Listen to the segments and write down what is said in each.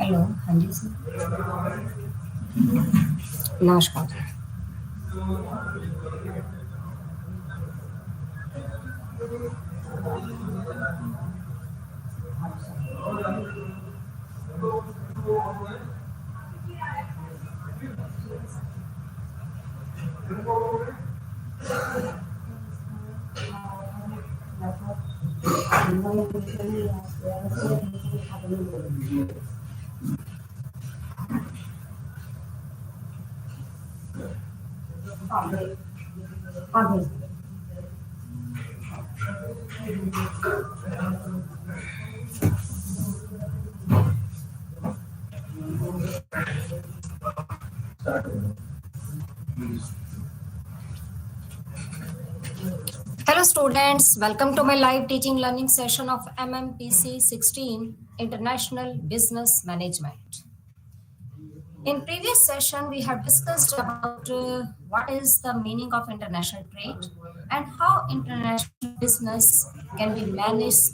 Hello, हाँ जी sir. नमस्कार। Hello students, welcome to my live teaching learning session of MMPC 16 International Business Management. In previous session, we have discussed about what is the meaning of international trade and how international business can be managed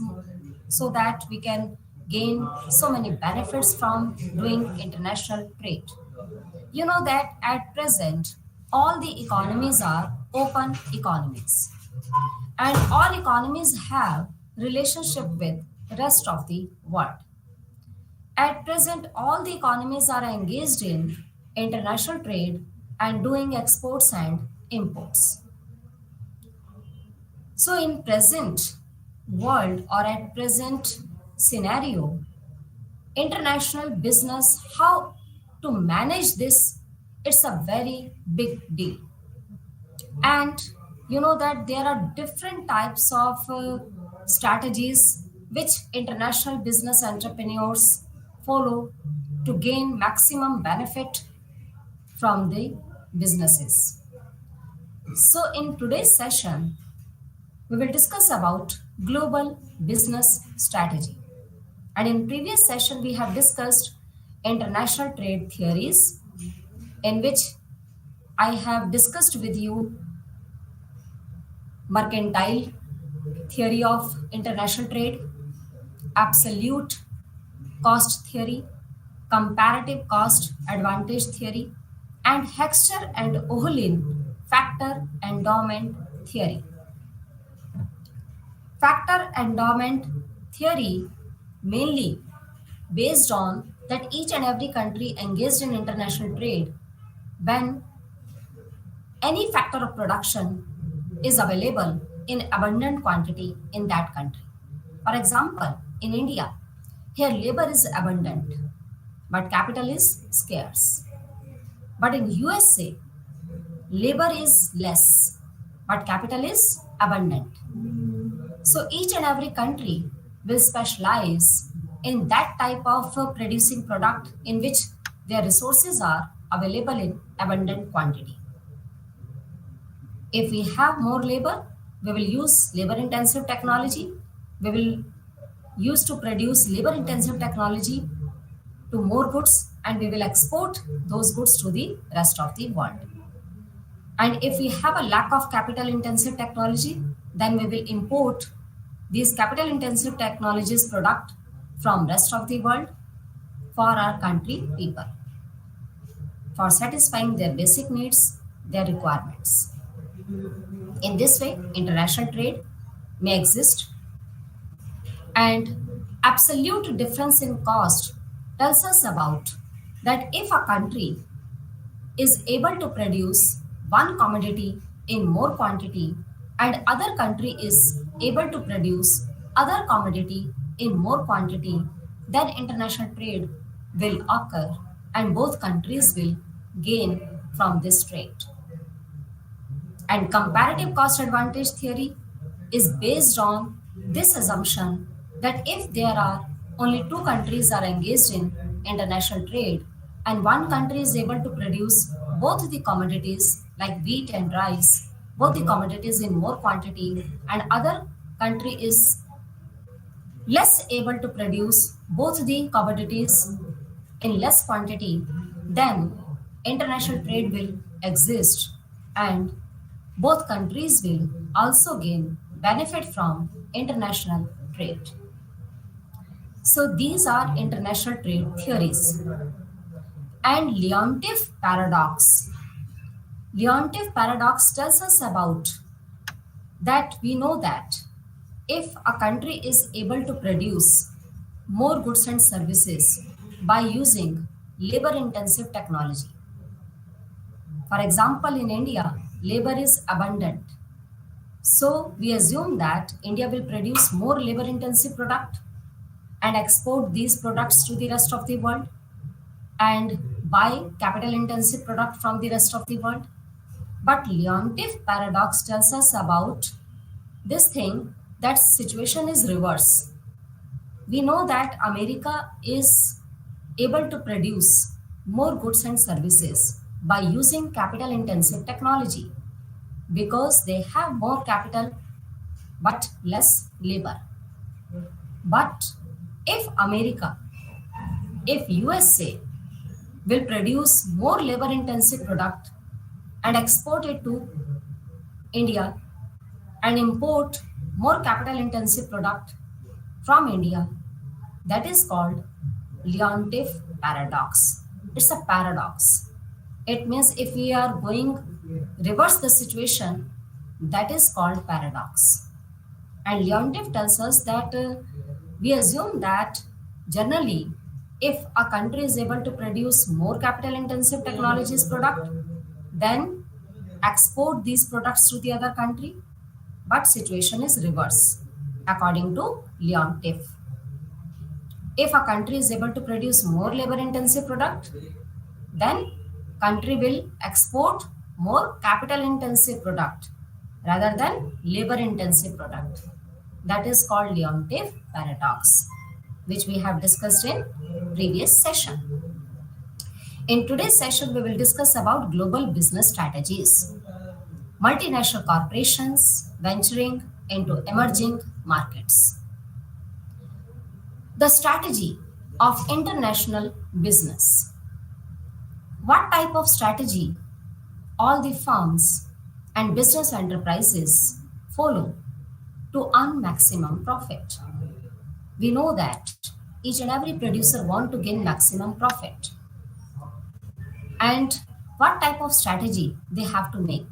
so that we can gain so many benefits from doing international trade. You know that at present, all the economies are open economies and all economies have relationship with rest of the world. At present, all the economies are engaged in international trade and doing exports and imports. So in present world or at present scenario, international business, how to manage this, it's a very big deal. And you know that there are different types of strategies which international business entrepreneurs follow to gain maximum benefit from the businesses. So in today's session, we will discuss about global business strategy. And in previous session, we have discussed international trade theories in which I have discussed with you mercantile theory of international trade, absolute cost theory, comparative cost advantage theory, and Hexter and Ohlin factor endowment theory. Factor endowment theory mainly based on that each and every country engaged in international trade, when any factor of production is available in abundant quantity in that country. For example, in India, here labor is abundant, but capital is scarce. But in USA, labor is less, but capital is abundant. So each and every country will specialize in that type of producing product in which their resources are available in abundant quantity. If we have more labor, we will use labor intensive technology. We will use to produce labor intensive technology to more goods, and we will export those goods to the rest of the world. And if we have a lack of capital intensive technology, then we will import these capital intensive technologies product from rest of the world for our country people for satisfying their basic needs, their requirements. In this way, international trade may exist, and absolute difference in cost tells us about that if a country is able to produce one commodity in more quantity and other country is able to produce other commodity in more quantity, then international trade will occur and both countries will gain from this trade. And comparative cost advantage theory is based on this assumption that if there are only two countries are engaged in international trade and one country is able to produce both the commodities like wheat and rice, both the commodities in more quantity, and other country is less able to produce both the commodities in less quantity, then international trade will exist and both countries will also gain benefit from international trade. So these are international trade theories. And Leontief paradox. Leontief paradox tells us about that we know that if a country is able to produce more goods and services by using labor intensive technology. For example, in India, labor is abundant. So we assume that India will produce more labor intensive product and export these products to the rest of the world and buy capital intensive product from the rest of the world. But Leontief paradox tells us about this thing that situation is reverse. We know that America is able to produce more goods and services by using capital intensive technology because they have more capital but less labor. But if USA will produce more labor intensive product and export it to India and import more capital intensive product from India, that is called Leontief paradox. It's a paradox. It means if we are going reverse the situation, that is called paradox. And Leontief tells us that we assume that generally, if a country is able to produce more capital intensive technologies product, then export these products to the other country. But situation is reverse according to Leontief. If a country is able to produce more labor intensive product, then country will export more capital intensive product rather than labor intensive product. That is called Leontief paradox, which we have discussed in previous session. In today's session, we will discuss about global business strategies, multinational corporations venturing into emerging markets. The strategy of international business. What type of strategy all the firms and business enterprises follow to earn maximum profit? We know that each and every producer want to gain maximum profit. And what type of strategy they have to make?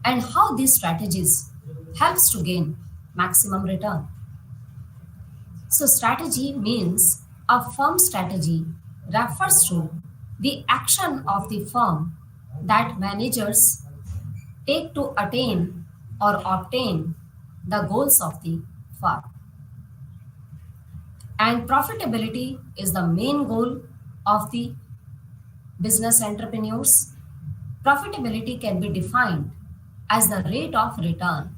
And how these strategies helps to gain maximum return? So strategy means a firm strategy refers to the action of the firm that managers take to attain or obtain the goals of the firm. And profitability is the main goal of the business entrepreneurs. Profitability can be defined as the rate of return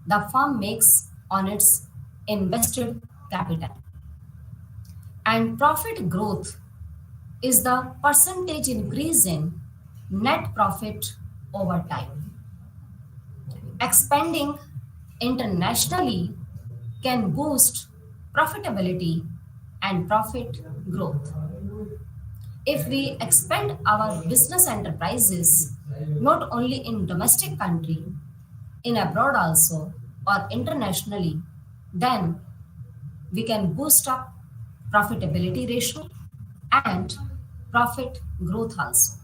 the firm makes on its invested capital. And profit growth is the percentage increase in net profit over time. Expanding internationally can boost profitability and profit growth. If we expand our business enterprises not only in domestic country, in abroad also or internationally, then we can boost up profitability ratio and profit growth also.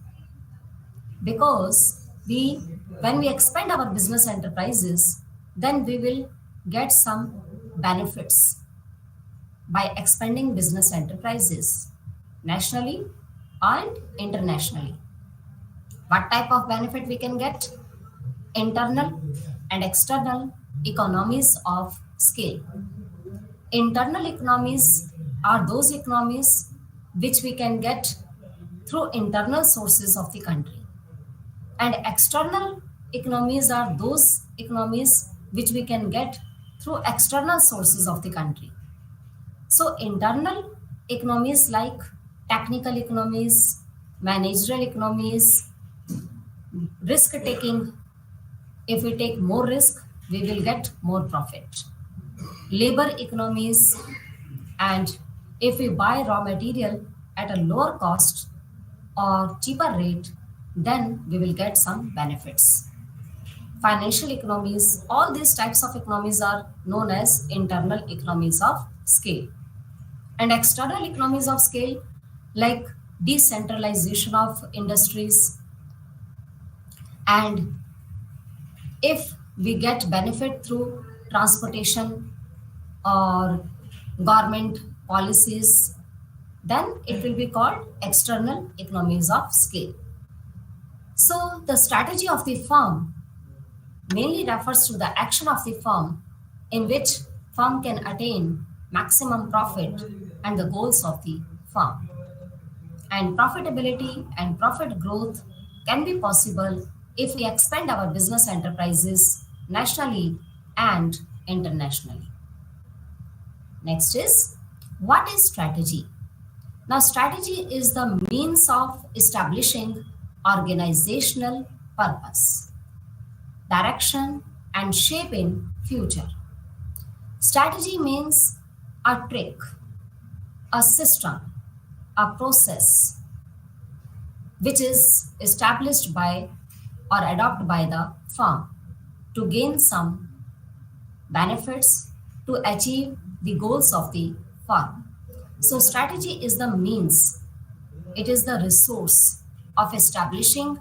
Because when we expand our business enterprises, then we will get some benefits by expanding business enterprises nationally and internationally. What type of benefit we can get? Internal and external economies of scale. Internal economies are those economies which we can get through internal sources of the country. And external economies are those economies which we can get through external sources of the country. So internal economies like technical economies, managerial economies, risk taking. If we take more risk, we will get more profit. Labor economies, and if we buy raw material at a lower cost or cheaper rate, then we will get some benefits. Financial economies, all these types of economies are known as internal economies of scale. And external economies of scale, like decentralization of industries, and if we get benefit through transportation or government policies, then it will be called external economies of scale. So the strategy of the firm mainly refers to the action of the firm in which firm can attain maximum profit and the goals of the firm. And profitability and profit growth can be possible if we expand our business enterprises nationally and internationally. Next is, what is strategy? Now, strategy is the means of establishing organizational purpose, direction, and shaping future. Strategy means a trick, a system, a process which is established by or adopted by the firm to gain some benefits to achieve the goals of the firm. So, strategy is the means, it is the resource of establishing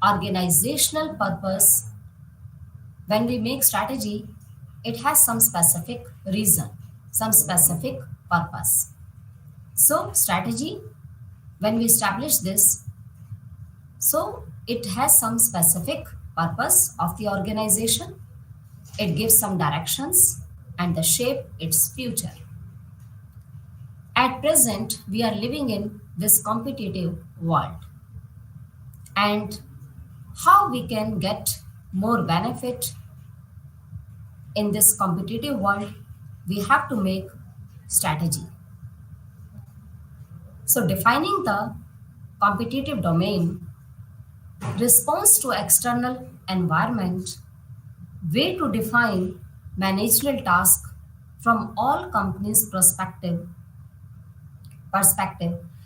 organizational purpose. When we make strategy, it has some specific reason, some specific purpose. So, strategy, when we establish this, so it has some specific purpose of the organization. It gives some directions and the shape its future. At present, we are living in this competitive world. And how we can get more benefit in this competitive world, we have to make strategy. So defining the competitive domain, response to external environment, way to define managerial task from all companies' perspective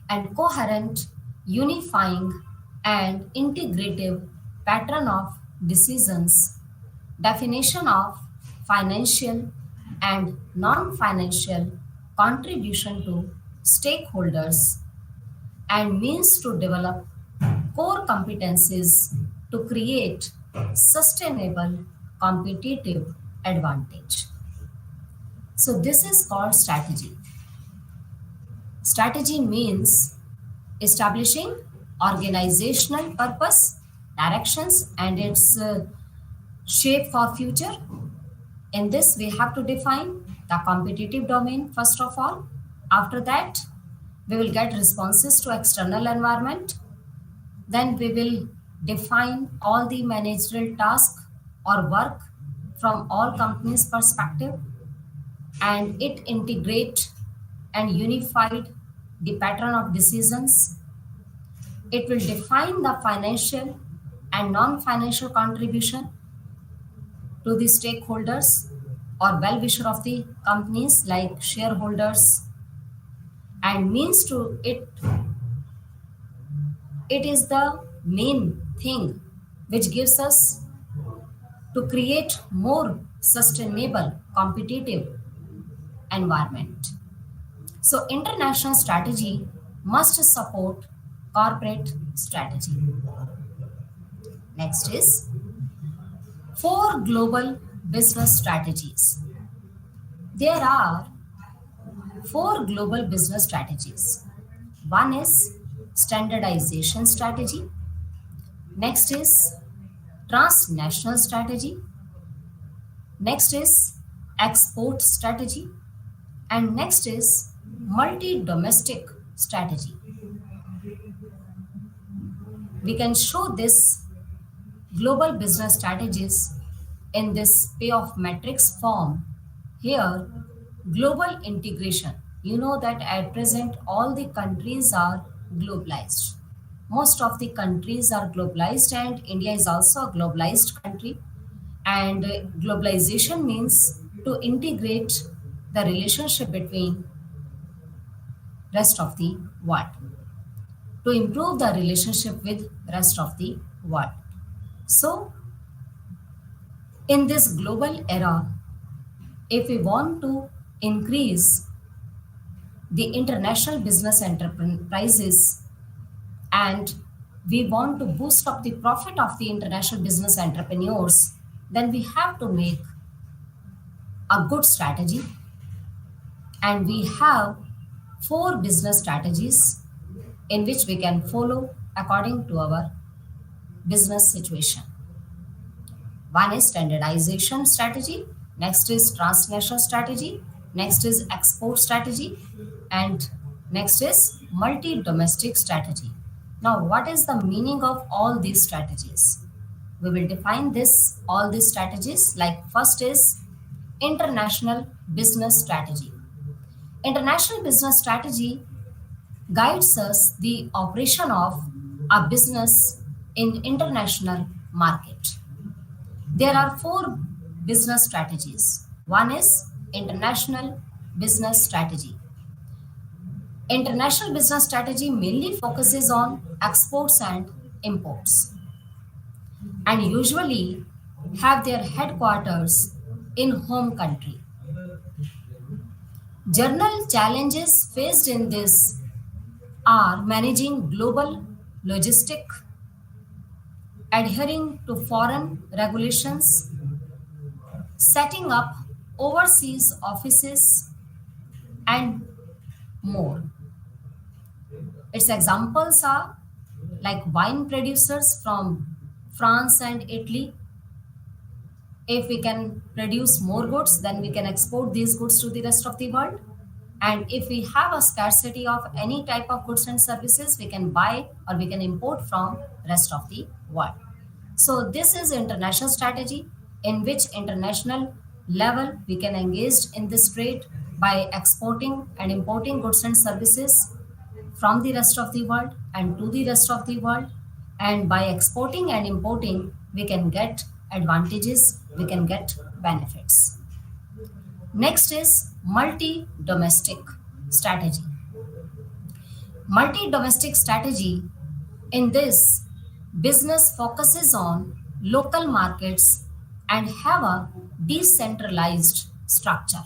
and coherent, unifying and integrative pattern of decisions, definition of financial and non-financial contribution to stakeholders, and means to develop core competencies to create sustainable competitive advantage. So this is called strategy. Strategy means establishing organizational purpose, directions, and its shape for future. In this, we have to define the competitive domain first of all. After that, we will get responses to external environment. Then we will define all the managerial tasks or work from all companies' perspective, and it integrate and unified the pattern of decisions. It will define the financial and non-financial contribution to the stakeholders or well-wisher of the companies like shareholders, and means to it. It is the main thing which gives us to create more sustainable competitive environment. So international strategy must support corporate strategy. Next is 4 global business strategies. There are 4 global business strategies. One is standardization strategy. Next is transnational strategy. Next is export strategy. And next is multi-domestic strategy. We can show this global business strategies in this payoff matrix form. Here, global integration. You know that at present all the countries are globalized. Most of the countries are globalized, and India is also a globalized country. And globalization means to integrate the relationship between rest of the world, to improve the relationship with rest of the world. So in this global era, if we want to increase the international business enterprises, and we want to boost up the profit of the international business entrepreneurs, then we have to make a good strategy. And we have four business strategies in which we can follow according to our business situation. One is standardization strategy, next is transnational strategy, next is export strategy, and next is multi domestic strategy. Now, what is the meaning of all these strategies? We will define this all these strategies. Like first is international business strategy. International business strategy guides us the operation of a business in international market. There are four business strategies. One is international business strategy. International business strategy mainly focuses on exports and imports, and usually have their headquarters in home country. General challenges faced in this are managing global logistic, adhering to foreign regulations, setting up overseas offices, and more. Its examples are like wine producers from France and Italy. If we can produce more goods, then we can export these goods to the rest of the world. And if we have a scarcity of any type of goods and services, we can buy or we can import from rest of the world. So this is international strategy, in which international level we can engage in this trade by exporting and importing goods and services from the rest of the world and to the rest of the world. And by exporting and importing, we can get advantages, we can get benefits. Next is multi domestic strategy. Multi domestic strategy, in this, business focuses on local markets and have a decentralized structure.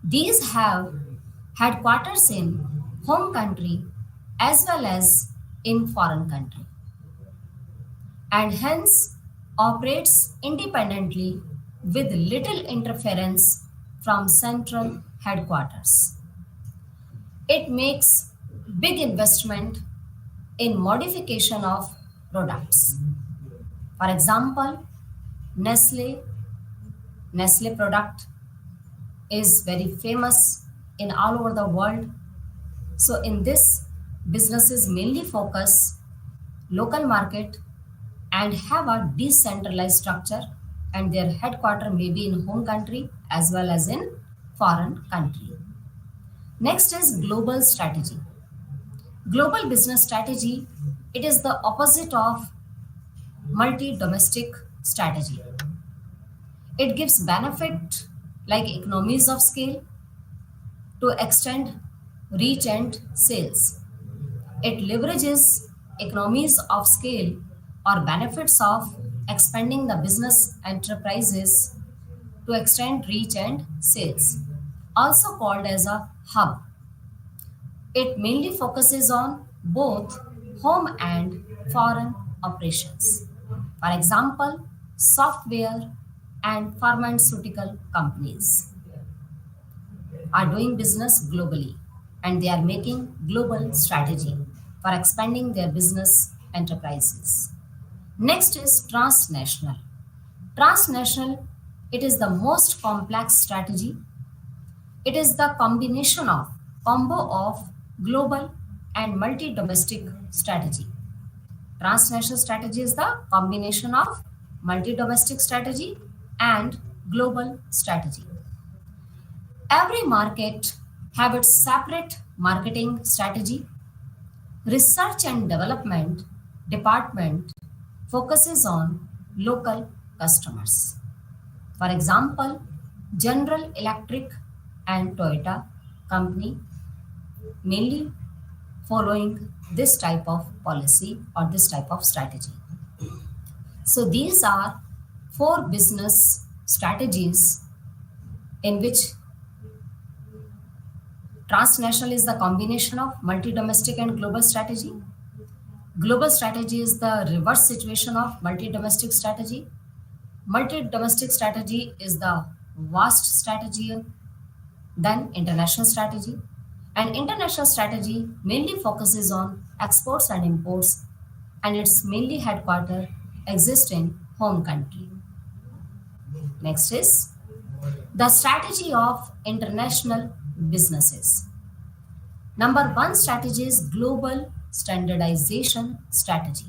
These have headquarters in home country as well as in foreign country, and hence operates independently with little interference from central headquarters. It makes big investment in modification of products. For example, Nestle, Nestle product is very famous in all over the world. So in this, businesses mainly focus local market and have a decentralized structure, and their headquarter may be in home country as well as in foreign country. Next is global strategy. Global business strategy, it is the opposite of multi domestic strategy. It gives benefit like economies of scale to extend reach and sales. It leverages economies of scale or benefits of expanding the business enterprises to extend reach and sales, also called as a hub. It mainly focuses on both home and foreign operations. For example, software and pharmaceutical companies are doing business globally, and they are making global strategy for expanding their business enterprises. Next is transnational. Transnational, it is the most complex strategy. It is the combo of global and multi-domestic strategy. Transnational strategy is the combination of multi-domestic strategy and global strategy. Every market have its separate marketing strategy. Research and development department focuses on local customers. For example, General Electric and Toyota company mainly following this type of policy or this type of strategy. So these are four business strategies in which transnational is the combination of multi-domestic and global strategy. Global strategy is the reverse situation of multi-domestic strategy. Multi-domestic strategy is the vast strategy than international strategy. And international strategy mainly focuses on exports and imports, and its mainly headquarter exists in home country. Next is the strategy of international businesses. Number one strategy is global standardization strategy.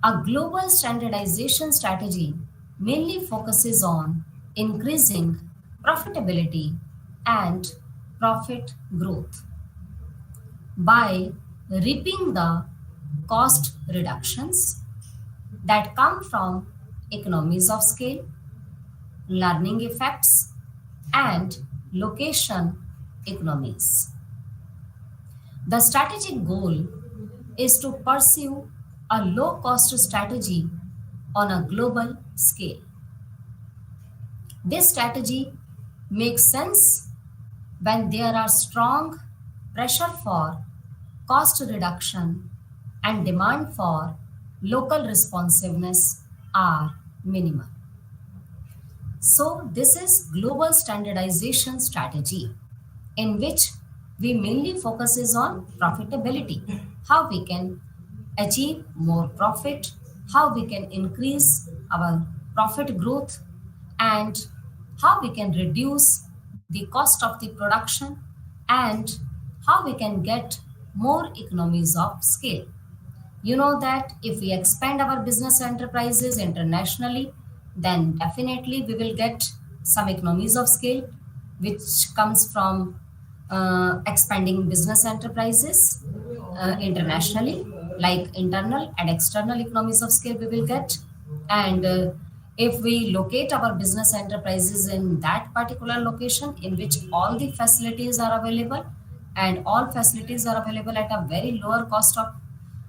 A global standardization strategy mainly focuses on increasing profitability and profit growth by reaping the cost reductions that come from economies of scale, learning effects, and location economies. The strategic goal is to pursue a low cost strategy on a global scale. This strategy makes sense when there are strong pressure for cost reduction and demand for local responsiveness are minimal. So this is global standardization strategy in which we mainly focuses on profitability, how we can achieve more profit, how we can increase our profit growth, and how we can reduce the cost of the production, and how we can get more economies of scale. You know that if we expand our business enterprises internationally, then definitely we will get some economies of scale, which comes from expanding business enterprises internationally, like internal and external economies of scale we will get. And if we locate our business enterprises in that particular location in which all the facilities are available, and all facilities are available at a very lower cost of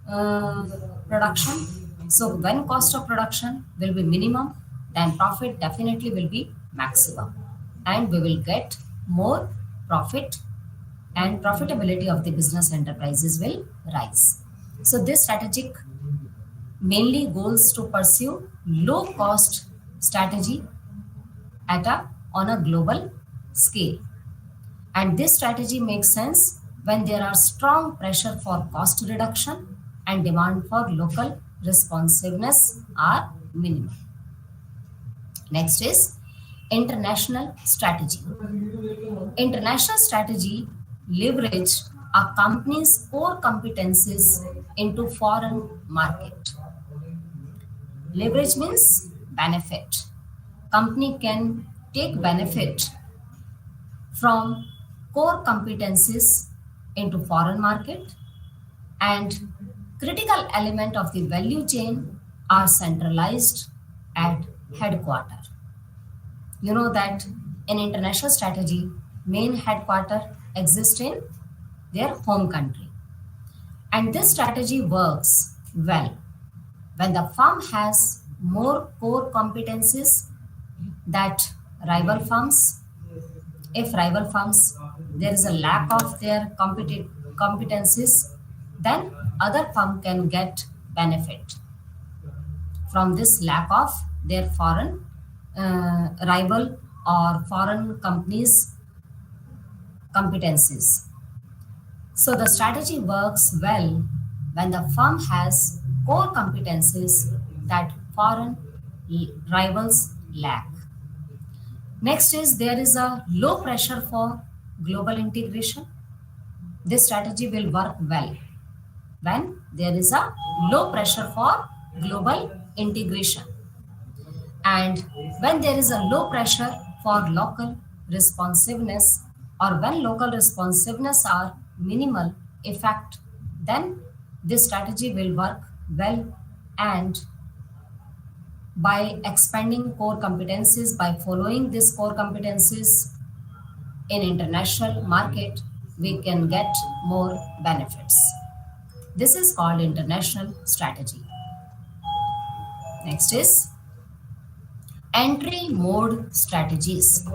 uh, production. So when cost of production will be minimum, then profit definitely will be maximum, and we will get more profit, and profitability of the business enterprises will rise. So this strategic mainly goals to pursue low cost strategy at a on a global scale. And this strategy makes sense when there are strong pressure for cost reduction and demand for local responsiveness are minimal. Next is international strategy. International strategy leverage a company's core competencies into foreign market. Leverage means benefit. Company can take benefit from core competencies into foreign market, and critical element of the value chain are centralized at headquarter. You know that in international strategy, main headquarter exists in their home country. And this strategy works well when the firm has more core competencies that rival firms. If rival firms there is a lack of their competencies, then other firm can get benefit from this lack of their foreign rival or foreign companies competencies. So the strategy works well when the firm has core competencies that foreign rivals lack. Next is there is a low pressure for global integration. This strategy will work well when there is a low pressure for global integration, and when there is a low pressure for local responsiveness or when local responsiveness are minimal effect, then this strategy will work well. And by expanding core competencies, by following these core competencies in international market, we can get more benefits. This is called international strategy. Next is entry mode strategies.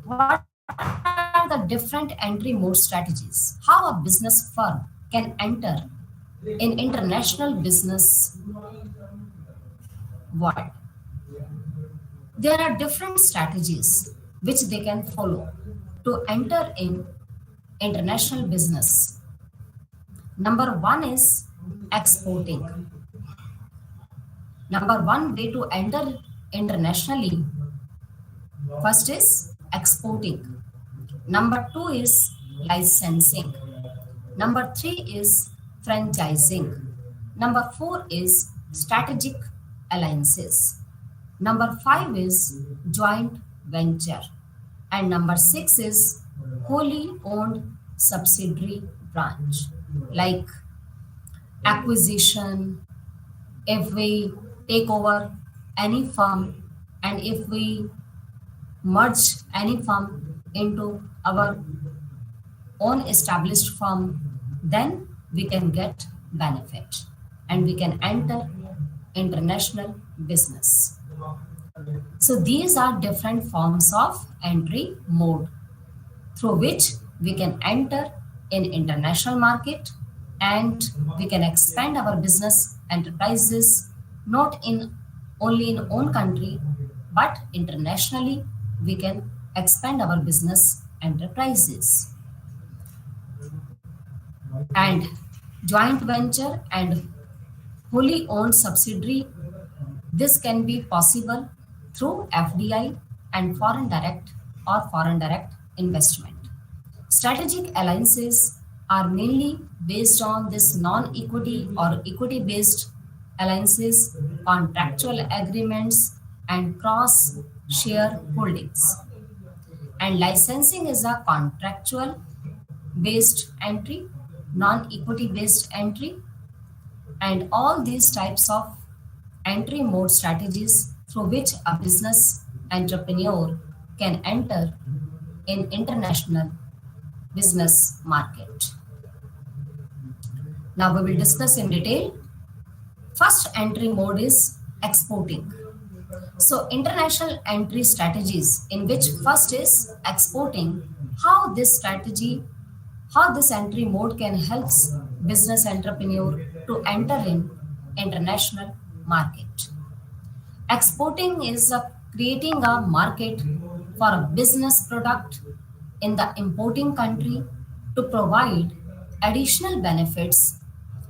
What are the different entry mode strategies? How a business firm can enter in international business world. There are different strategies which they can follow to enter in international business. Number one is exporting. Number one way to enter internationally, first is exporting. Number two is licensing. Number three is franchising. Number four is strategic alliances. Number five is joint venture. And number six is wholly owned subsidiary branch, like acquisition. If we take over any firm and if we merge any firm into our own established firm, then we can get benefit and we can enter international business. So these are different forms of entry mode through which we can enter in international market and we can expand our business enterprises not in only in own country but internationally we can expand our business enterprises. And joint venture and wholly owned subsidiary, this can be possible through FDI and foreign direct investment. Strategic alliances are mainly based on this non-equity or equity-based alliances, contractual agreements, and cross shareholdings. And licensing is a contractual based entry, non-equity based entry, and all these types of entry mode strategies through which a business entrepreneur can enter in international business market. Now we will discuss in detail. First entry mode is exporting. So international entry strategies in which first is exporting, how this strategy, how this entry mode can help business entrepreneur to enter in international market. Exporting is creating a market for a business product in the importing country to provide additional benefits,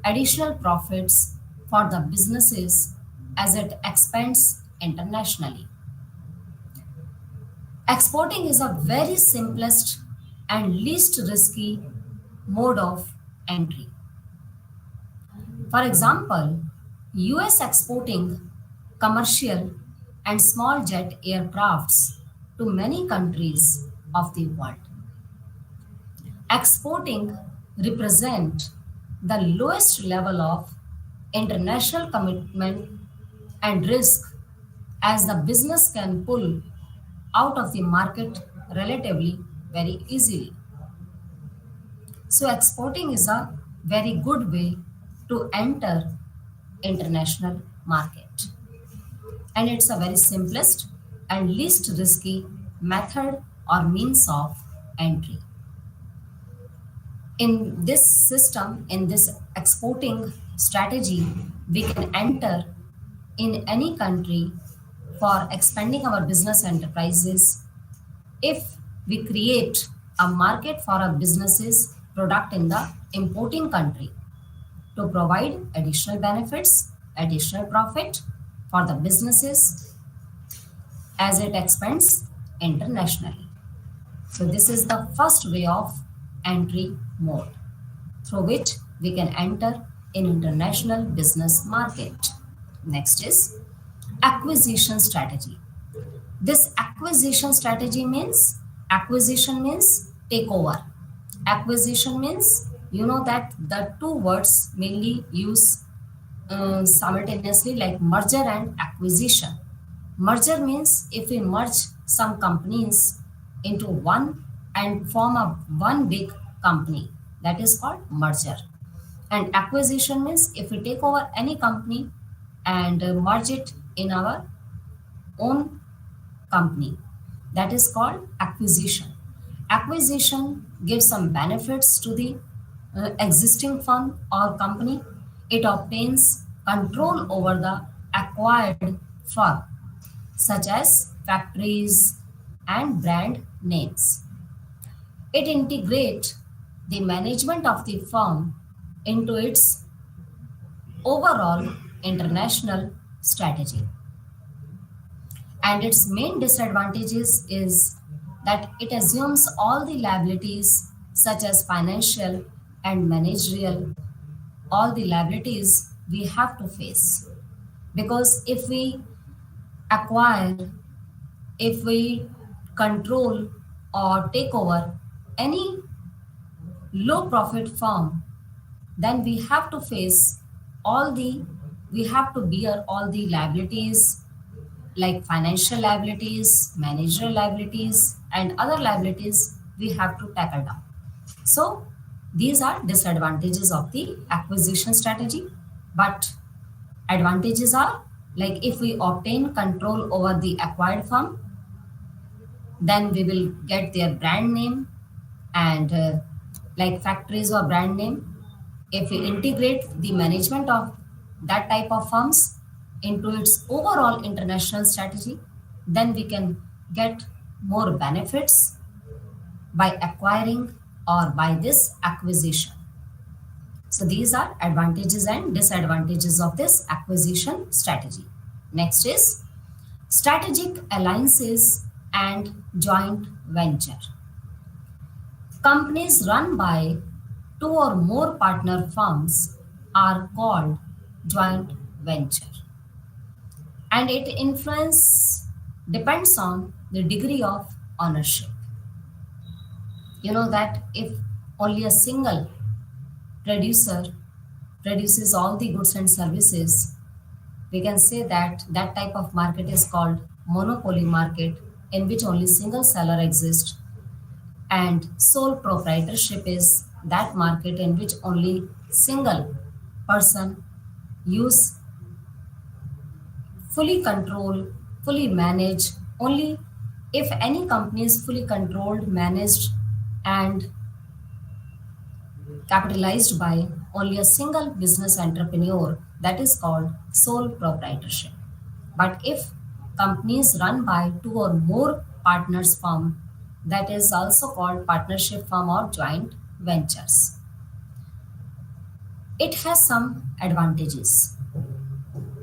additional profits for the businesses as it expands internationally. Exporting is a very simplest and least risky mode of entry. For example, US exporting commercial and small jet aircrafts to many countries of the world. Exporting represent the lowest level of international commitment and risk as the business can pull out of the market relatively very easily. So exporting is a very good way to enter international market. And it's a very simplest and least risky method or means of entry. In this system, in this exporting strategy, we can enter in any country for expanding our business enterprises if we create a market for our businesses product in the importing country to provide additional benefits, additional profit for the businesses as it expands internationally. So this is the first way of entry mode through which we can enter in international business market. Next is acquisition strategy. This acquisition strategy means, acquisition means takeover. Acquisition means that the two words mainly use simultaneously, like merger and acquisition. Merger means if we merge some companies into one and form a one big company, that is called merger. And acquisition means if we take over any company and merge it in our own company, that is called acquisition. Acquisition gives some benefits to the existing firm or company. It obtains control over the acquired firm, such as factories and brand names. It integrates the management of the firm into its overall international strategy. And its main disadvantages is that it assumes all the liabilities such as financial and managerial, all the liabilities we have to face. Because if we acquire, if we control or take over any low profit firm, then all the we have to bear all the liabilities, like financial liabilities, managerial liabilities, and other liabilities we have to tackle down. So these are disadvantages of the acquisition strategy. But advantages are, like if we obtain control over the acquired firm, then we will get their brand name and like factories or brand name. If we integrate the management of that type of firms into its overall international strategy, then we can get more benefits by acquiring or by this acquisition. So these are advantages and disadvantages of this acquisition strategy. Next is strategic alliances and joint venture. Companies run by two or more partner firms are called joint venture. And it influence depends on the degree of ownership. You know that if only a single producer produces all the goods and services, we can say that that type of market is called monopoly market, in which only single seller exists, and sole proprietorship is that market in which only single person use fully control, fully manage. Only if any company is fully controlled, managed, and capitalized by only a single business entrepreneur, that is called sole proprietorship. But if companies run by two or more partners firm, that is also called partnership firm or joint ventures. It has some advantages.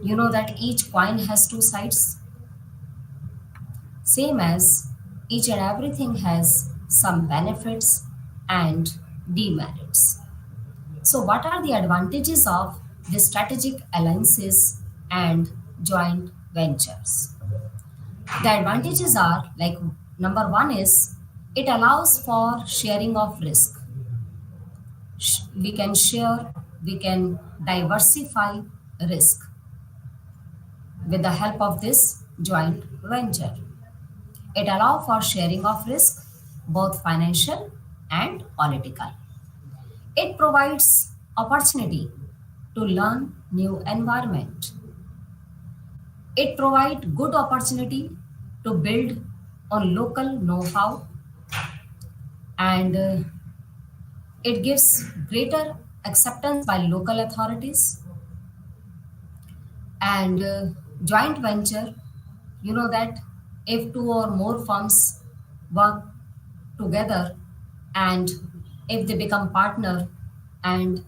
You know that each coin has two sides, same as each and everything has some benefits and demerits. So, what are the advantages of the strategic alliances and joint ventures? The advantages are, like, number one is it allows for sharing of risk. We can share, we can diversify risk with the help of this joint venture. It allows for sharing of risk, both financial and political. It provides opportunity to learn new environment. It provides good opportunity to build on local know-how, and it gives greater acceptance by local authorities. And joint venture, you know that if two or more firms work together and if they become partner, and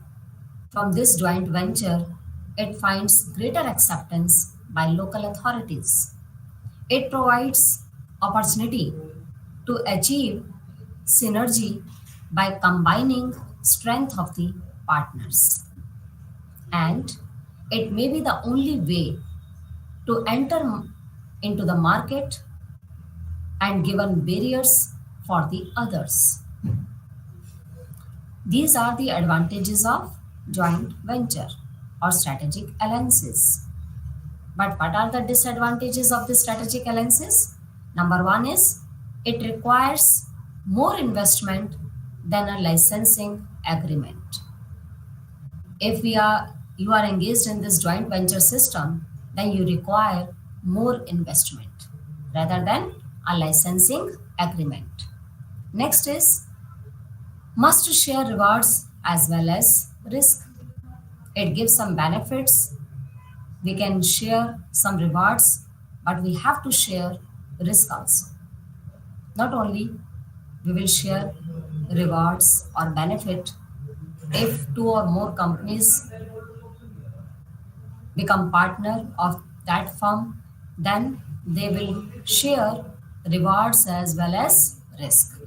from this joint venture it finds greater acceptance by local authorities. It provides opportunity to achieve synergy by combining strength of the partners, and it may be the only way to enter into the market and given barriers for the others. These are the advantages of joint venture or strategic alliances. But what are the disadvantages of the strategic alliances? Number one is it requires more investment than a licensing agreement. If you are engaged in this joint venture system, then you require more investment rather than a licensing agreement. Next is must share rewards as well as risk. It gives some benefits. We can share some rewards, but we have to share risk also. Not only we will share rewards or benefit if two or more companies become partner of that firm, then they will share rewards as well as risk.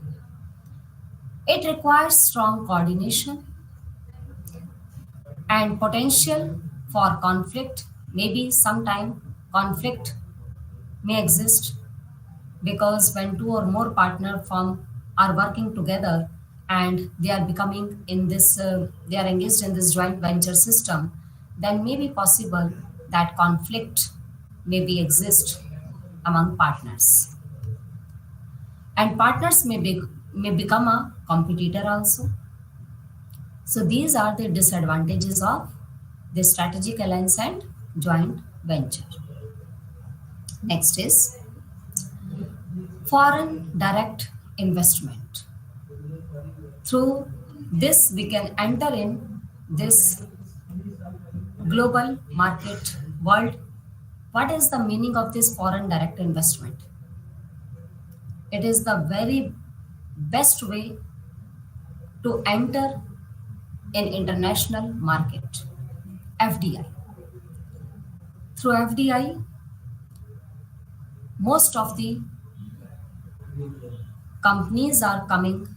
It requires strong coordination and potential for conflict. Maybe sometime conflict may exist because when two or more partner firm are working together and they are becoming in this they are engaged in this joint venture system, then may be possible that conflict may be exist among partners, and partners may become a competitor also. So these are the disadvantages of the strategic alliance and joint venture. Next is foreign direct investment. Through this, we can enter in this global market world. What is the meaning of this foreign direct investment? It is the very best way to enter in international market. FDI. Through FDI, most of the companies are coming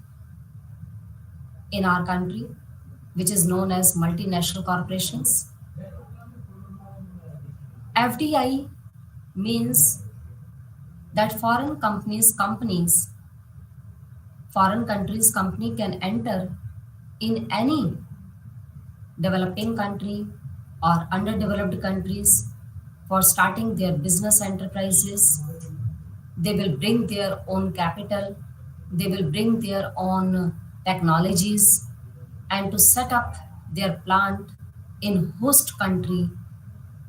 in our country, which is known as multinational corporations. FDI means that foreign countries company can enter in any developing country or underdeveloped countries for starting their business enterprises. They will bring their own capital, they will bring their own technologies, and to set up their plant in host country,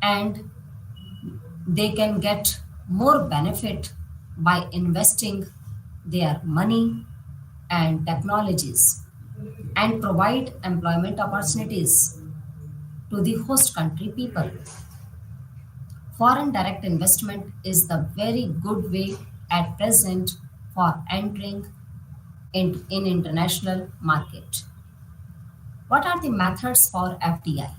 and they can get more benefit by investing their money and technologies and provide employment opportunities to the host country people. Foreign direct investment is the very good way at present for entering in international market. What are the methods for FDI?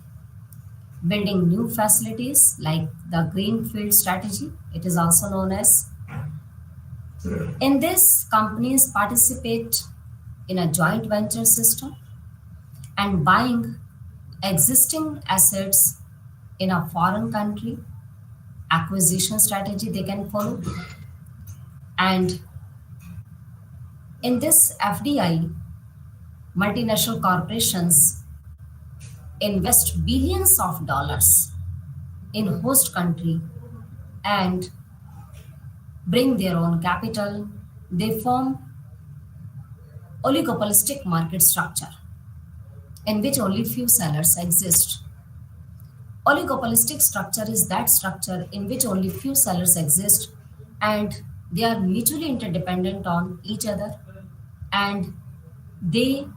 Building new facilities like the greenfield strategy, it is also known as. In this, companies participate in a joint venture system and buying existing assets in a foreign country. Acquisition strategy they can follow. And in this FDI, multinational corporations invest billions of dollars in host country and bring their own capital. They form oligopolistic market structure in which only few sellers exist. Oligopolistic structure is that structure in which only few sellers exist and they are mutually interdependent on each other, and they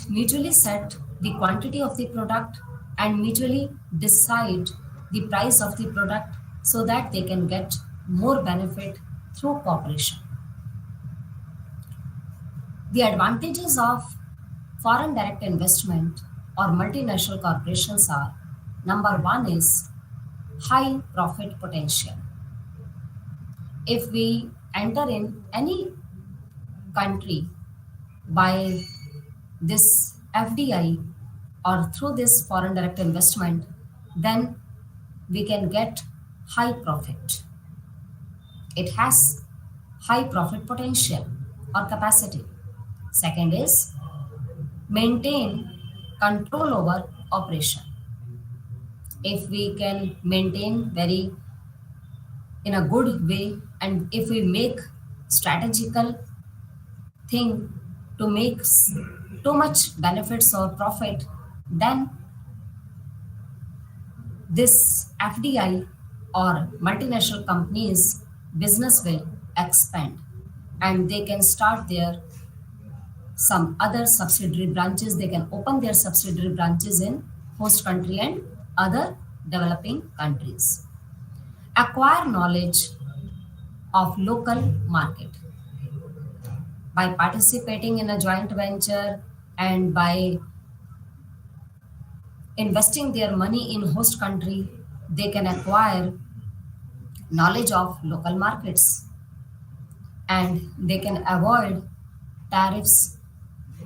mutually set the quantity of the product and mutually decide the price of the product so that they can get more benefit through cooperation. The advantages of foreign direct investment or multinational corporations are: number one is high profit potential. If we enter in any country by this FDI or through this foreign direct investment, then we can get high profit. It has high profit potential or capacity. Second is maintain control over operation. If we can maintain very in a good way, and if we make strategical thing to make too much benefits or profit, then this FDI or multinational companies business will expand, and they can start their some other subsidiary branches. They can open their subsidiary branches in host country and other developing countries. Acquire knowledge of local market by participating in a joint venture and by investing their money in host country. They can acquire knowledge of local markets, and they can avoid tariffs,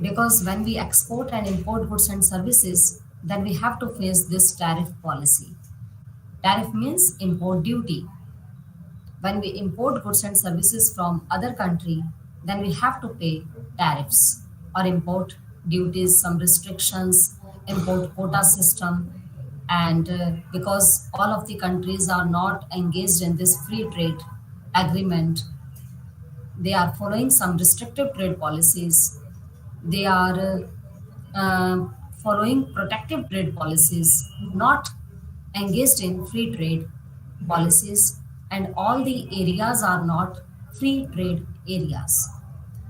because when we export and import goods and services, then we have to face this tariff policy. Tariff means import duty. When we import goods and services from other country, then we have to pay tariffs or import duties, some restrictions, import quota system. And because all of the countries are not engaged in this free trade agreement, they are following some restrictive trade policies. They are following protective trade policies, not engaged in free trade policies, and all the areas are not free trade areas.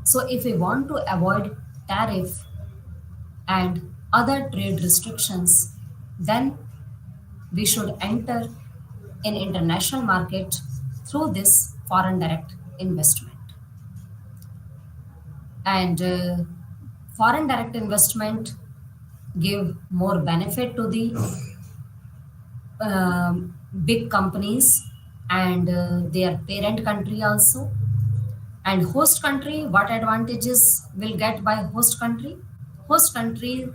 So, if we want to avoid tariff and other trade restrictions, then we should enter in international market through this foreign direct investment. And foreign direct investment give more benefit to the big companies and their parent country also. And host country, what advantages will get by host country? Host country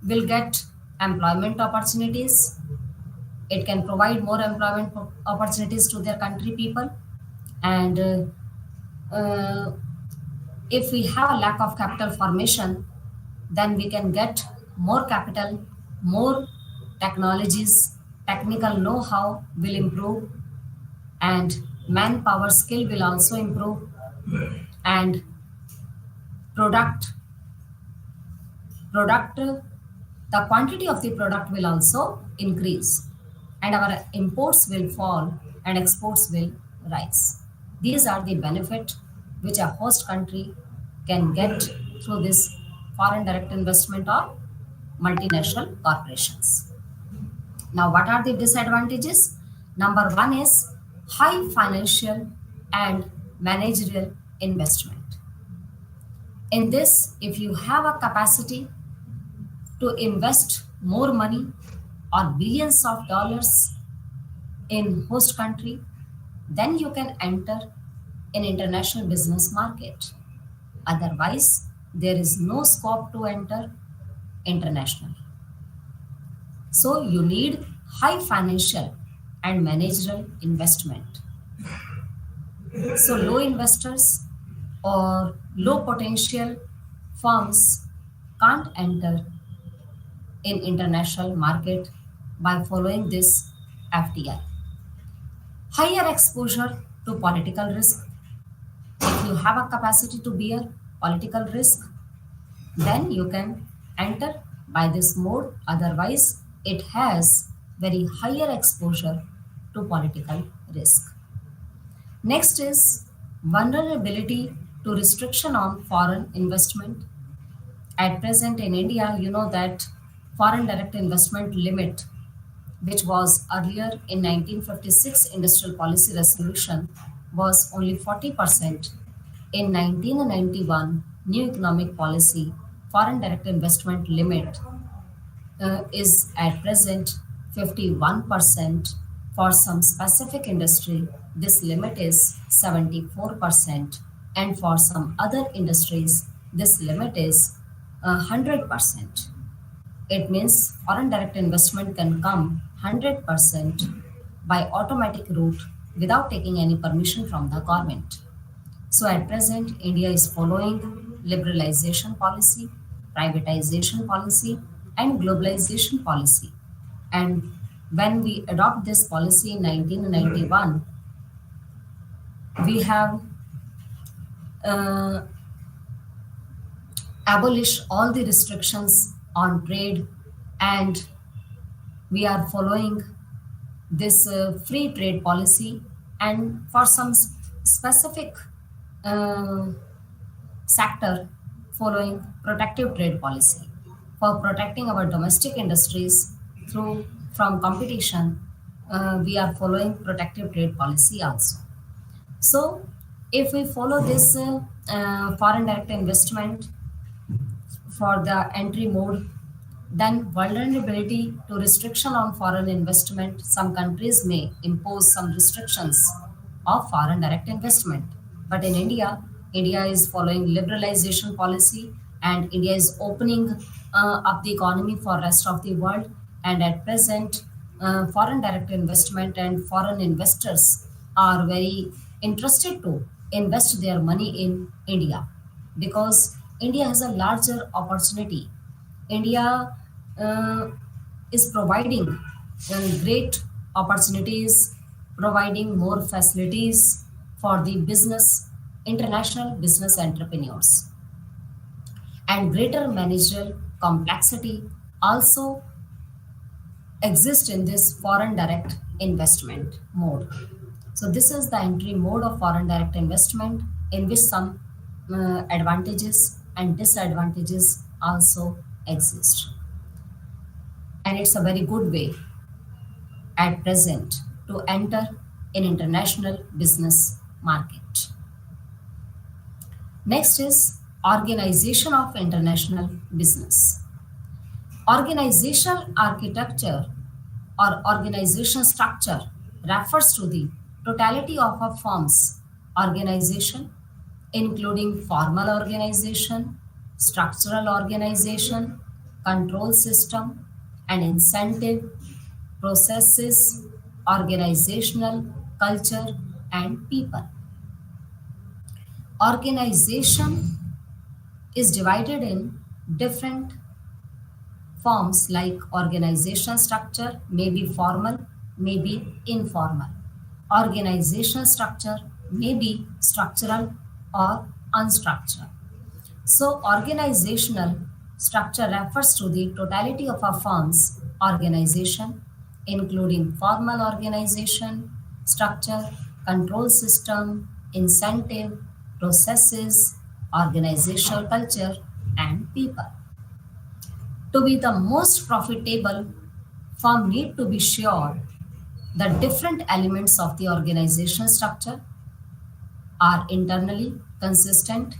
will get employment opportunities. It can provide more employment opportunities to their country people. And if we have a lack of capital formation, then we can get more capital, more technologies, technical know-how will improve, and manpower skill will also improve, and product product the quantity of the product will also increase, and our imports will fall and exports will rise. These are the benefit which a host country can get through this foreign direct investment or multinational corporations. Now, what are the disadvantages? Number one is high financial and managerial investment. In this, if you have a capacity to invest more money or billions of dollars in host country, then you can enter in international business market. Otherwise, there is no scope to enter internationally. So you need high financial and managerial investment. So low investors or low potential firms can't enter in international market by following this FDI. Higher exposure to political risk. If you have a capacity to bear political risk, then you can enter by this mode. Otherwise, it has very higher exposure to political risk. Next is vulnerability to restriction on foreign investment. At present in India, you know that foreign direct investment limit, which was earlier in 1956 Industrial Policy Resolution, was only 40%. In 1991 New Economic Policy, foreign direct investment limit is at present 51%. For some specific industry, this limit is 74%, and for some other industries, this limit is 100%. It means foreign direct investment can come 100% by automatic route without taking any permission from the government. So at present, India is following liberalization policy, privatization policy, and globalization policy. And when we adopt this policy in 1991, we have uh, abolished all the restrictions on trade, and we are following this free trade policy, and for some specific uh, sector following protective trade policy for protecting our domestic industries through from competition. We are following protective trade policy also. So if we follow this foreign direct investment for the entry mode, then vulnerability to restriction on foreign investment, some countries may impose some restrictions of foreign direct investment. But in India, India is following liberalization policy, and India is opening up the economy for rest of the world. And at present, foreign direct investment and foreign investors are very interested to invest their money in India because India has a larger opportunity. India uh, is providing great opportunities, providing more facilities for the business, international business entrepreneurs, and greater managerial complexity also exist in this foreign direct investment mode. So this is the entry mode of foreign direct investment in which some advantages and disadvantages also exist. And it's a very good way at present to enter in international business market. Next is organization of international business. Organizational architecture or organization structure refers to the totality of a firm's organization, including formal organization, structural organization, control system, and incentive, processes, organizational culture, and people. Organization is divided in different forms like organization structure may be formal, may be informal. Organization structure may be structural or unstructured. So, organizational structure refers to the totality of a firm's organization, including formal organization, structure, control system, incentive, processes, organizational culture, and people. To be the most profitable, firm need to be sure the different elements of the organization structure are internally consistent.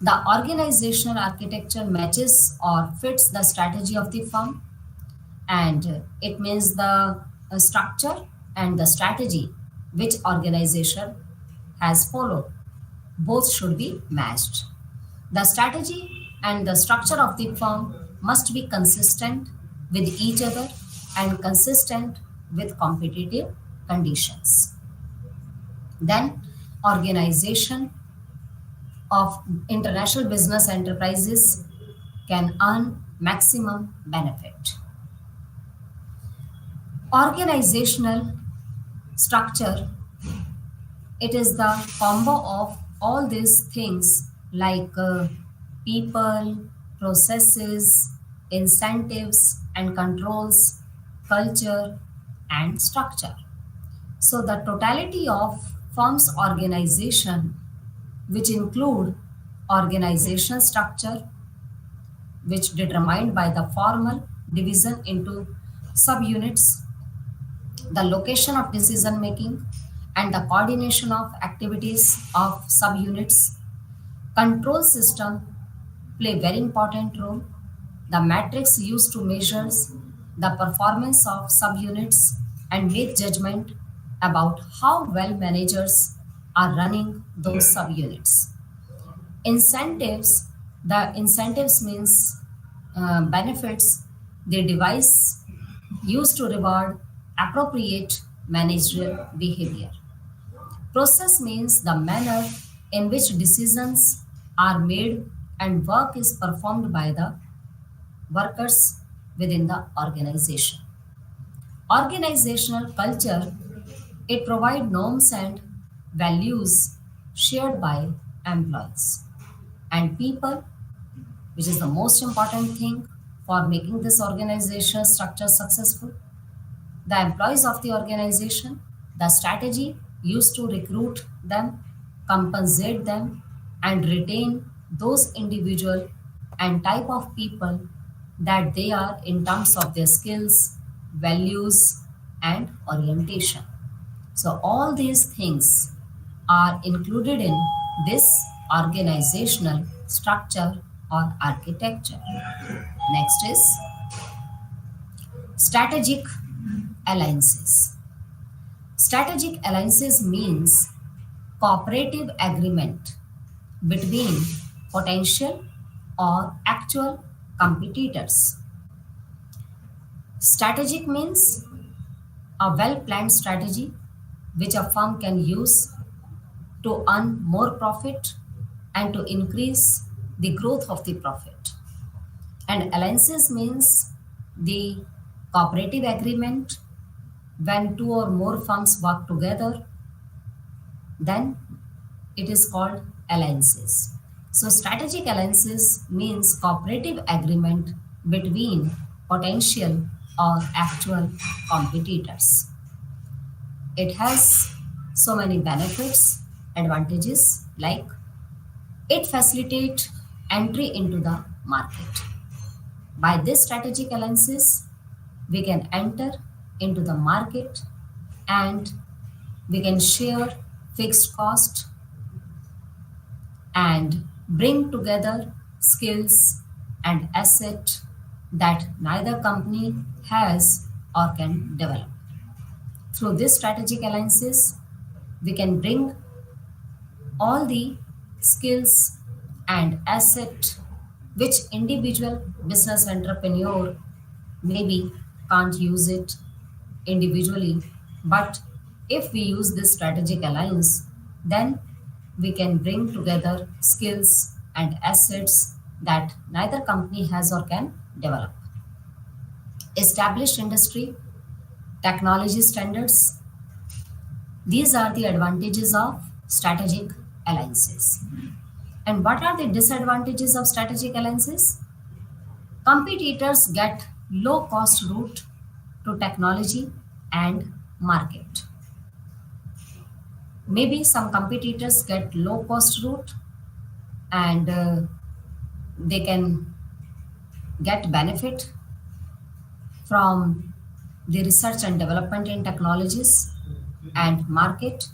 The organizational architecture matches or fits the strategy of the firm, and it means the structure and the strategy which organization has followed. Both should be matched. The strategy and the structure of the firm must be consistent with each other and consistent with competitive conditions. Then, organization of international business enterprises can earn maximum benefit. Organizational structure, it is the combo of all these things like people, processes, incentives and controls, culture and structure. So the totality of firm's organization, which include organization structure, which determined by the formal division into subunits, the location of decision making, and the coordination of activities of subunits. Control system play very important role. The matrix used to measure the performance of subunits and make judgment about how well managers are running those subunits. Incentives, the incentives means benefits, the device used to reward appropriate managerial behavior. Process means the manner in which decisions are made and work is performed by the workers within the organization. Organizational culture, it provides norms and values shared by employees and people, which is the most important thing for making this organizational structure successful. The employees of the organization, the strategy used to recruit them, compensate them, and retain those individual and type of people that they are in terms of their skills, values, and orientation. So, all these things are included in this organizational structure or architecture. Next is strategic alliances. Strategic alliances means cooperative agreement between potential or actual competitors. Strategic means a well planned strategy which a firm can use to earn more profit and to increase the growth of the profit. And alliances means the cooperative agreement when two or more firms work together, then it is called alliances. So strategic alliances means cooperative agreement between potential or actual competitors. It has so many benefits, advantages like it facilitates entry into the market. By this strategic alliances, we can enter into the market and we can share fixed cost and bring together skills and asset that neither company has or can develop. Through this strategic alliances, we can bring all the skills and asset which individual business entrepreneur maybe can't use it individually, but if we use this strategic alliance, then we can bring together skills and assets that neither company has or can develop. Established industry, technology standards, these are the advantages of strategic alliances. And what are the disadvantages of strategic alliances? Competitors get low cost route to technology and market. Maybe some competitors get low cost route and they can get benefit from the research and development in technologies and market.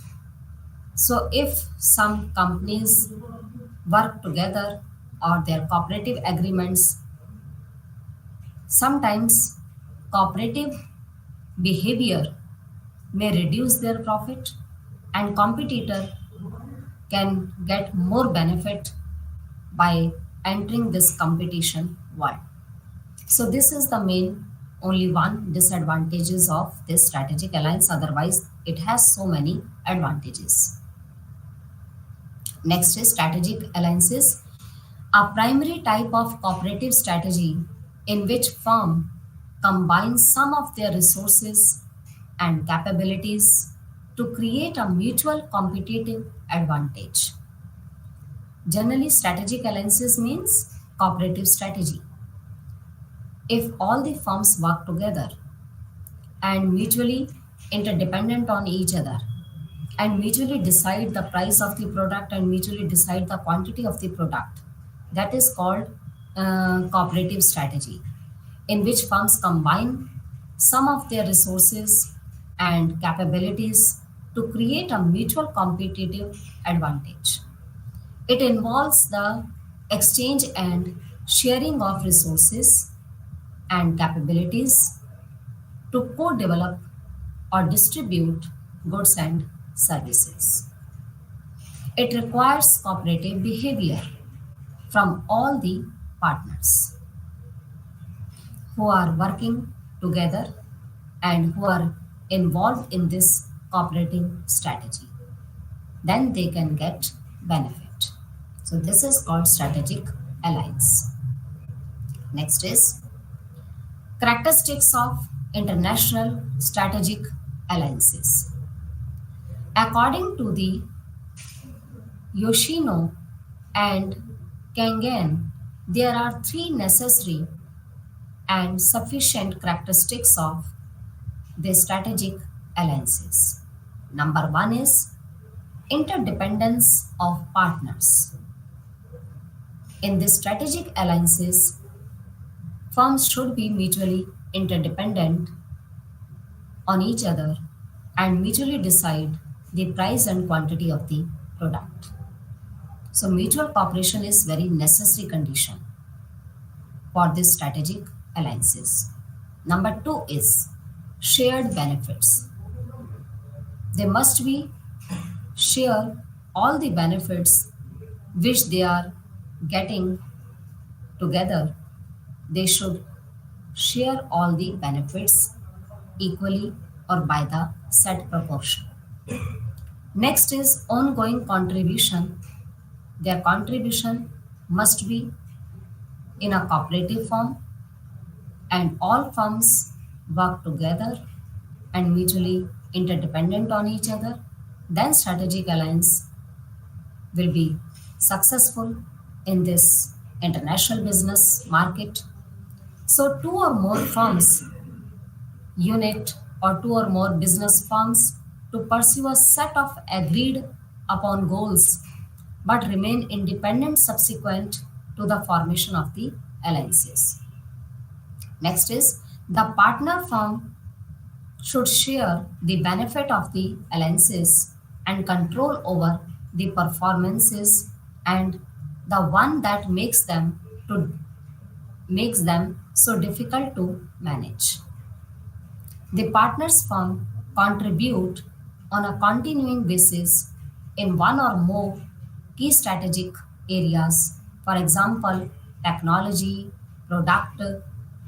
So if some companies work together or their cooperative agreements, sometimes cooperative behavior may reduce their profit and competitor can get more benefit by entering this competition world. So this is the main only one disadvantages of this strategic alliance, otherwise it has so many advantages. Next is strategic alliances, a primary type of cooperative strategy in which firm combines some of their resources and capabilities to create a mutual competitive advantage. Generally, strategic alliances means cooperative strategy. If all the firms work together and mutually interdependent on each other and mutually decide the price of the product and mutually decide the quantity of the product, that is called cooperative strategy, in which firms combine some of their resources and capabilities to create a mutual competitive advantage. It involves the exchange and sharing of resources and capabilities to co develop or distribute goods and services. It requires cooperative behavior from all the partners who are working together and who are involved in this cooperative strategy. Then they can get benefit. So this is called strategic alliance. Next is characteristics of international strategic alliances. According to the Yoshino and Kangen, there are three necessary and sufficient characteristics of the strategic alliances. Number one is interdependence of partners. In the strategic alliances, firms should be mutually interdependent on each other and mutually decide the price and quantity of the product. So mutual cooperation is very necessary condition for this strategic alliances. Number two is shared benefits. They must be share all the benefits which they are getting together. They should share all the benefits equally or by the set proportion. Next is ongoing contribution. Their contribution must be in a cooperative form and all firms work together and mutually interdependent on each other. Then strategic alliance will be successful in this international business market. So two or more firms unit or two or more business firms to pursue a set of agreed upon goals but remain independent subsequent to the formation of the alliances. Next is the partner firm should share the benefit of the alliances and control over the performances and the one that makes them so difficult to manage. The partners firm contribute on a continuing basis in one or more key strategic areas, for example, technology, product,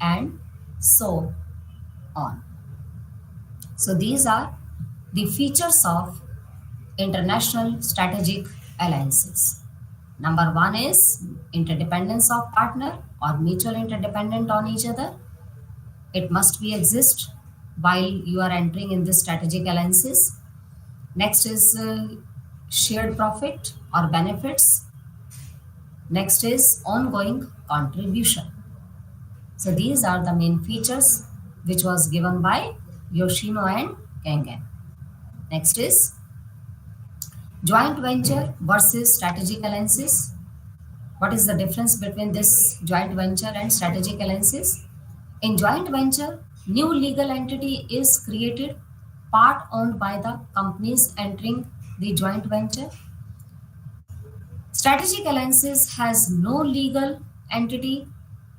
and so on. So these are the features of international strategic alliances. Number one is interdependence of partner or mutual interdependent on each other. It must be exist while you are entering in the strategic alliances. Next is shared profit or benefits. Next is ongoing contribution. So these are the main features which was given by Yoshino and Kengen. Next is joint venture versus strategic alliances. What is the difference between this joint venture and strategic alliances? In joint venture, new legal entity is created, part owned by the companies entering the joint venture. Strategic alliances has no legal entity,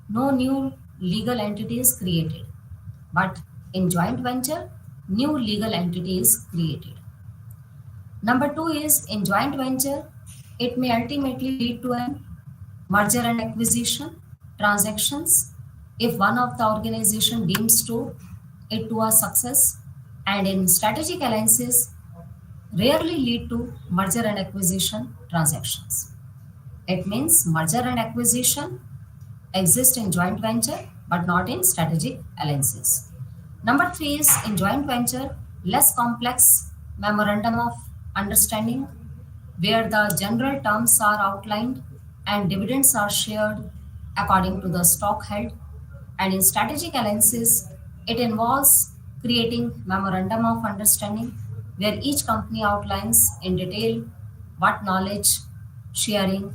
no new legal entity is created. But in joint venture, new legal entity is created. Number two is in joint venture, it may ultimately lead to an merger and acquisition transactions if one of the organization deems to it to a success, and in strategic alliances rarely lead to merger and acquisition transactions. It means merger and acquisition exist in joint venture but not in strategic alliances. Number three is in joint venture, less complex memorandum of understanding where the general terms are outlined and dividends are shared according to the stock held. And in strategic alliances, it involves creating memorandum of understanding where each company outlines in detail what knowledge sharing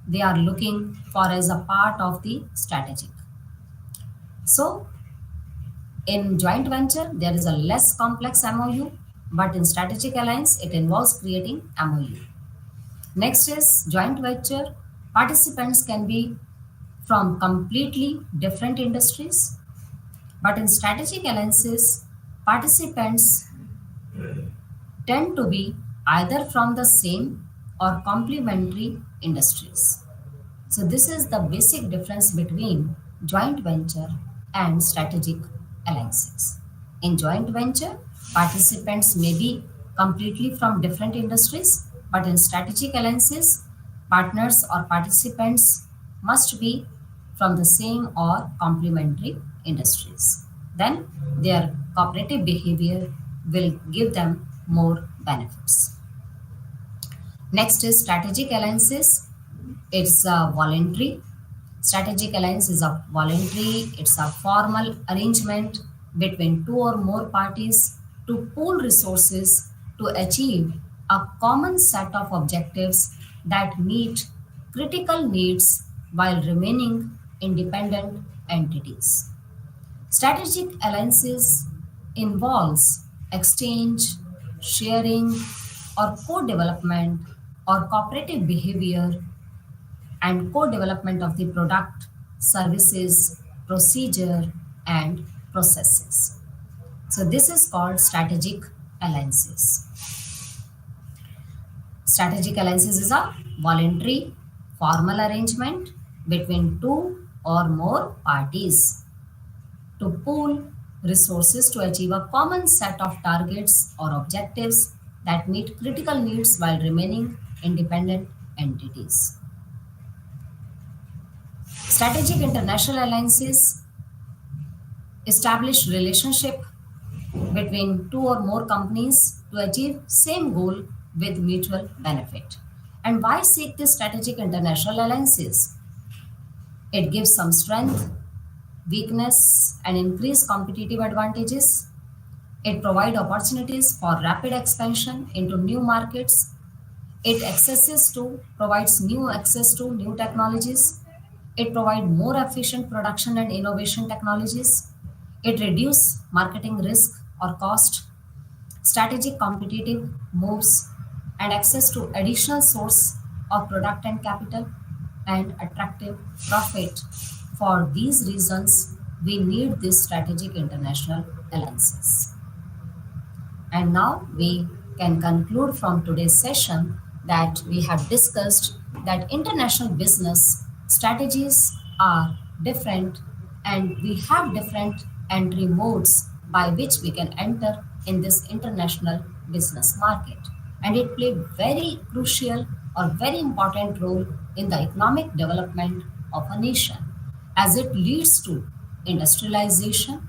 they are looking for as a part of the strategic. So in joint venture, there is a less complex MOU, but in strategic alliance, it involves creating MOU. Next is joint venture. Participants can be from completely different industries, but in strategic alliances, participants tend to be either from the same or complementary industries. So this is the basic difference between joint venture and strategic alliances. In joint venture, participants may be completely from different industries, But in strategic alliances, partners or participants must be from the same or complementary industries. Then their cooperative behavior will give them more benefits. Next is strategic alliances. It's a voluntary. Strategic alliance is a voluntary, it's a formal arrangement between two or more parties to pool resources to achieve a common set of objectives that meet critical needs while remaining independent entities. Strategic alliances involves exchange, sharing, or co-development or cooperative behavior and co-development of the product, services, procedure, and processes. So this is called strategic alliances. Strategic alliances is a voluntary formal arrangement between two or more parties to pool resources to achieve a common set of targets or objectives that meet critical needs while remaining independent entities. Strategic international alliances establish relationship between two or more companies to achieve same goal with mutual benefit. And why seek these strategic international alliances? It gives some strength, weakness, and increased competitive advantages. It provides opportunities for rapid expansion into new markets. It provides new access to new technologies. It provides more efficient production and innovation technologies. It reduces marketing risk or cost, strategic competitive moves, and access to additional source of product and capital, and attractive profit. For these reasons, we need these strategic international alliances. And now we can conclude from today's session that we have discussed that international business strategies are different and we have different entry modes by which we can enter in this international business market. And it play very crucial or very important role in the economic development of a nation as it leads to industrialization,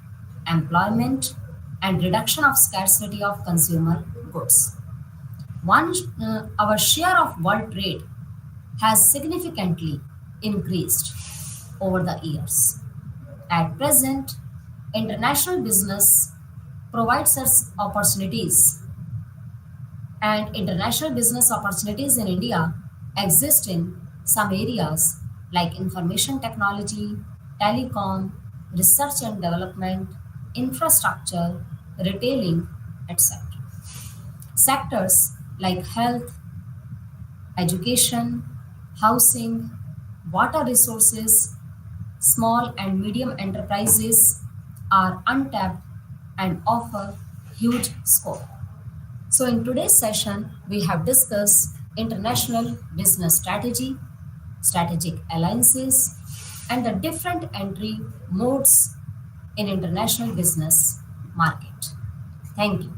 employment, and reduction of scarcity of consumer goods. Our share of world trade has significantly increased over the years. At present, international business provides us opportunities, and international business opportunities in India exist in some areas like information technology, telecom, research and development, infrastructure, retailing, etc. Sectors like health, education, housing, water resources, small and medium enterprises are untapped and offer huge scope. So, in today's session, we have discussed international business strategy, strategic alliances, and the different entry modes in international business market. Thank you.